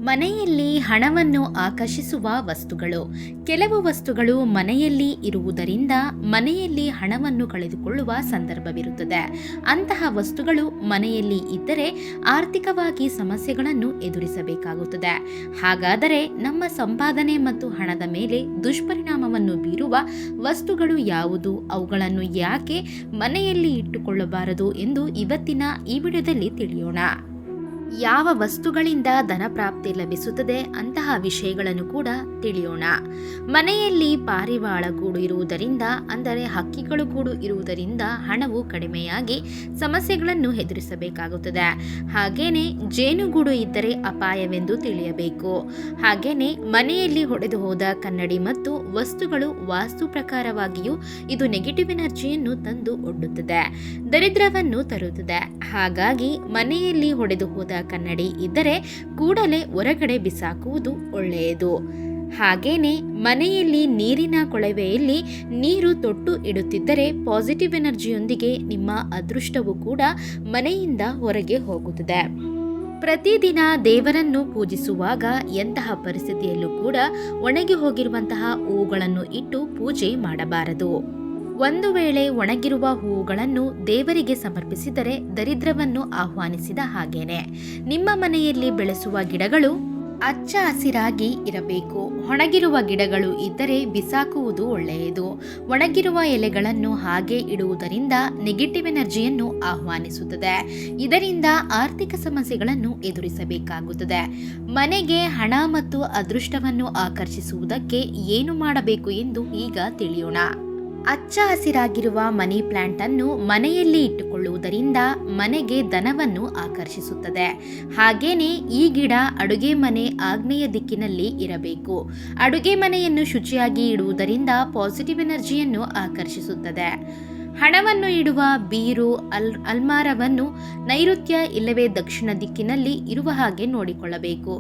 ಮನೆಯಲ್ಲಿ ಹಣವನ್ನು ಆಕರ್ಷಿಸುವ ವಸ್ತುಗಳು. ಕೆಲವು ವಸ್ತುಗಳು ಮನೆಯಲ್ಲಿ ಇರುವುದರಿಂದ ಮನೆಯಲ್ಲಿ ಹಣವನ್ನು ಕಳೆದುಕೊಳ್ಳುವ ಸಂದರ್ಭವಿರುತ್ತದೆ. ಅಂತಹ ವಸ್ತುಗಳು ಮನೆಯಲ್ಲಿ ಇದ್ದರೆ ಆರ್ಥಿಕವಾಗಿ ಸಮಸ್ಯೆಗಳನ್ನು ಎದುರಿಸಬೇಕಾಗುತ್ತದೆ. ಹಾಗಾದರೆ ನಮ್ಮ ಸಂಪಾದನೆ ಮತ್ತು ಹಣದ ಮೇಲೆ ದುಷ್ಪರಿಣಾಮವನ್ನು ಬೀರುವ ವಸ್ತುಗಳು ಯಾವುದು, ಅವುಗಳನ್ನು ಯಾಕೆ ಮನೆಯಲ್ಲಿ ಇಟ್ಟುಕೊಳ್ಳಬಾರದು ಎಂದು ಇವತ್ತಿನ ಈ ವಿಡಿಯೋದಲ್ಲಿ ತಿಳಿಯೋಣ. ಯಾವ ವಸ್ತುಗಳಿಂದ ಧನ ಪ್ರಾಪ್ತಿ ಲಭಿಸುತ್ತದೆ ಅಂತಹ ವಿಷಯಗಳನ್ನು ಕೂಡ ತಿಳಿಯೋಣ. ಮನೆಯಲ್ಲಿ ಪಾರಿವಾಳ ಗೂಡು ಇರುವುದರಿಂದ, ಅಂದರೆ ಹಕ್ಕಿಗಳು ಗೂಡು ಇರುವುದರಿಂದ ಹಣವು ಕಡಿಮೆಯಾಗಿ ಸಮಸ್ಯೆಗಳನ್ನು ಎದುರಿಸಬೇಕಾಗುತ್ತದೆ. ಹಾಗೇನೆ ಜೇನುಗೂಡು ಇದ್ದರೆ ಅಪಾಯವೆಂದು ತಿಳಿಯಬೇಕು. ಹಾಗೇನೆ ಮನೆಯಲ್ಲಿ ಹೊಡೆದು ಹೋದ ಕನ್ನಡಿ ಮತ್ತು ವಸ್ತುಗಳು ವಾಸ್ತು ಪ್ರಕಾರವಾಗಿಯೂ ಇದು ನೆಗೆಟಿವ್ ಎನರ್ಜಿಯನ್ನು ತಂದು ಒಡ್ಡುತ್ತದೆ, ದರಿದ್ರವನ್ನು ತರುತ್ತದೆ. ಹಾಗಾಗಿ ಮನೆಯಲ್ಲಿ ಹೊಡೆದು ಹೋದ ಕನ್ನಡಿ ಇದ್ದರೆ ಕೂಡಲೇ ಹೊರಗಡೆ ಬಿಸಾಕುವುದು ಒಳ್ಳೆಯದು. ಹಾಗೇನೆ ಮನೆಯಲ್ಲಿ ನೀರಿನ ಕೊಳವೆಯಲ್ಲಿ ನೀರು ತೊಟ್ಟು ಇಡುತ್ತಿದ್ದರೆ ಪಾಸಿಟಿವ್ ಎನರ್ಜಿಯೊಂದಿಗೆ ನಿಮ್ಮ ಅದೃಷ್ಟವು ಕೂಡ ಮನೆಯಿಂದ ಹೊರಗೆ ಹೋಗುತ್ತದೆ. ಪ್ರತಿದಿನ ದೇವರನ್ನು ಪೂಜಿಸುವಾಗ ಎಂತಹ ಪರಿಸ್ಥಿತಿಯಲ್ಲೂ ಕೂಡ ಒಣಗಿ ಹೋಗಿರುವಂತಹ ಹೂಗಳನ್ನು ಇಟ್ಟು ಪೂಜೆ ಮಾಡಬಾರದು. ಒಂದು ವೇಳೆ ಒಣಗಿರುವ ಹೂವುಗಳನ್ನು ದೇವರಿಗೆ ಸಮರ್ಪಿಸಿದರೆ ದರಿದ್ರವನ್ನು ಆಹ್ವಾನಿಸಿದ ಹಾಗೇನೆ. ನಿಮ್ಮ ಮನೆಯಲ್ಲಿ ಬೆಳೆಸುವ ಗಿಡಗಳು ಹಚ್ಚ ಹಸಿರಾಗಿ ಇರಬೇಕು. ಒಣಗಿರುವ ಗಿಡಗಳು ಇದ್ದರೆ ಬಿಸಾಕುವುದು ಒಳ್ಳೆಯದು. ಒಣಗಿರುವ ಎಲೆಗಳನ್ನು ಹಾಗೆ ಇಡುವುದರಿಂದ ನೆಗೆಟಿವ್ ಎನರ್ಜಿಯನ್ನು ಆಹ್ವಾನಿಸುತ್ತದೆ. ಇದರಿಂದ ಆರ್ಥಿಕ ಸಮಸ್ಯೆಗಳನ್ನು ಎದುರಿಸಬೇಕಾಗುತ್ತದೆ. ಮನೆಗೆ ಹಣ ಮತ್ತು ಅದೃಷ್ಟವನ್ನು ಆಕರ್ಷಿಸುವುದಕ್ಕೆ ಏನು ಮಾಡಬೇಕು ಎಂದು ಈಗ ತಿಳಿಯೋಣ. ಹಚ್ಚ ಹಸಿರಾಗಿರುವ ಮನಿ ಪ್ಲಾಂಟ್ ಅನ್ನು ಮನೆಯಲ್ಲಿ ಇಟ್ಟುಕೊಳ್ಳುವುದರಿಂದ ಮನೆಗೆ ಧನವನ್ನು ಆಕರ್ಷಿಸುತ್ತದೆ. ಹಾಗೇನೆ ಈ ಗಿಡ ಅಡುಗೆ ಮನೆ ಆಗ್ನೇಯ ದಿಕ್ಕಿನಲ್ಲಿ ಇರಬೇಕು. ಅಡುಗೆ ಮನೆಯನ್ನು ಶುಚಿಯಾಗಿ ಇಡುವುದರಿಂದ ಪಾಸಿಟಿವ್ ಎನರ್ಜಿಯನ್ನು ಆಕರ್ಷಿಸುತ್ತದೆ. ಹಣವನ್ನು ಇಡುವ ಬೀರು ಅಲ್ಮಾರವನ್ನು ನೈಋತ್ಯ ಇಲ್ಲವೇ ದಕ್ಷಿಣ ದಿಕ್ಕಿನಲ್ಲಿ ಇರುವ ಹಾಗೆ ನೋಡಿಕೊಳ್ಳಬೇಕು.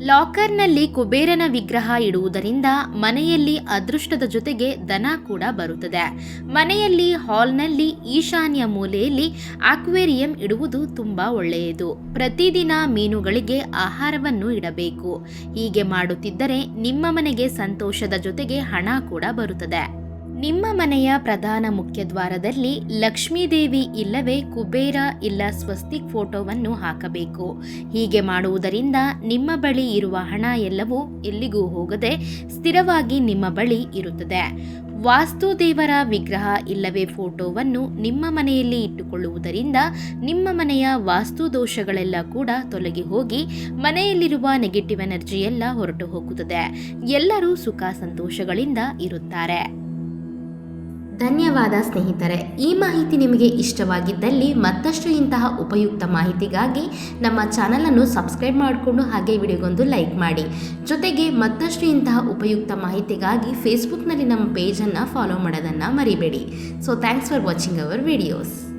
ಲಾಕರ್ನಲ್ಲಿ ಕುಬೇರನ ವಿಗ್ರಹ ಇಡುವುದರಿಂದ ಮನೆಯಲ್ಲಿ ಅದೃಷ್ಟದ ಜೊತೆಗೆ ಧನ ಕೂಡ ಬರುತ್ತದೆ. ಮನೆಯಲ್ಲಿ ಹಾಲ್ನಲ್ಲಿ ಈಶಾನ್ಯ ಮೂಲೆಯಲ್ಲಿ ಅಕ್ವೇರಿಯಂ ಇಡುವುದು ತುಂಬಾ ಒಳ್ಳೆಯದು. ಪ್ರತಿದಿನ ಮೀನುಗಳಿಗೆ ಆಹಾರವನ್ನು ಇಡಬೇಕು. ಹೀಗೆ ಮಾಡುತ್ತಿದ್ದರೆ ನಿಮ್ಮ ಮನೆಗೆ ಸಂತೋಷದ ಜೊತೆಗೆ ಹಣ ಕೂಡ ಬರುತ್ತದೆ. ನಿಮ್ಮ ಮನೆಯ ಪ್ರಧಾನ ಮುಖ್ಯದ್ವಾರದಲ್ಲಿ ಲಕ್ಷ್ಮೀದೇವಿ ಇಲ್ಲವೇ ಕುಬೇರ ಇಲ್ಲ ಸ್ವಸ್ತಿಕ್ ಫೋಟೋವನ್ನು ಹಾಕಬೇಕು. ಹೀಗೆ ಮಾಡುವುದರಿಂದ ನಿಮ್ಮ ಬಳಿ ಇರುವ ಹಣ ಎಲ್ಲವೂ ಎಲ್ಲಿಗೂ ಹೋಗದೆ ಸ್ಥಿರವಾಗಿ ನಿಮ್ಮ ಬಳಿ ಇರುತ್ತದೆ. ವಾಸ್ತು ದೇವರ ವಿಗ್ರಹ ಇಲ್ಲವೇ ಫೋಟೋವನ್ನು ನಿಮ್ಮ ಮನೆಯಲ್ಲಿ ಇಟ್ಟುಕೊಳ್ಳುವುದರಿಂದ ನಿಮ್ಮ ಮನೆಯ ವಾಸ್ತು ದೋಷಗಳೆಲ್ಲ ಕೂಡ ತೊಲಗಿ ಹೋಗಿ ಮನೆಯಲ್ಲಿರುವ ನೆಗೆಟಿವ್ ಎನರ್ಜಿ ಎಲ್ಲ ಹೊರಟು ಹೋಗುತ್ತದೆ. ಎಲ್ಲರೂ ಸುಖ ಸಂತೋಷಗಳಿಂದ ಇರುತ್ತಾರೆ. ಧನ್ಯವಾದ ಸ್ನೇಹಿತರೆ. ಈ ಮಾಹಿತಿ ನಿಮಗೆ ಇಷ್ಟವಾಗಿದ್ದಲ್ಲಿ ಮತ್ತಷ್ಟು ಇಂತಹ ಉಪಯುಕ್ತ ಮಾಹಿತಿಗಾಗಿ ನಮ್ಮ ಚಾನಲನ್ನು ಸಬ್ಸ್ಕ್ರೈಬ್ ಮಾಡಿಕೊಂಡು ಹಾಗೆ ವಿಡಿಯೋಗೊಂದು ಲೈಕ್ ಮಾಡಿ. ಜೊತೆಗೆ ಮತ್ತಷ್ಟು ಇಂತಹ ಉಪಯುಕ್ತ ಮಾಹಿತಿಗಾಗಿ ಫೇಸ್ಬುಕ್ನಲ್ಲಿ ನಮ್ಮ ಪೇಜನ್ನು ಫಾಲೋ ಮಾಡೋದನ್ನು ಮರಿಬೇಡಿ. So thanks for watching our videos.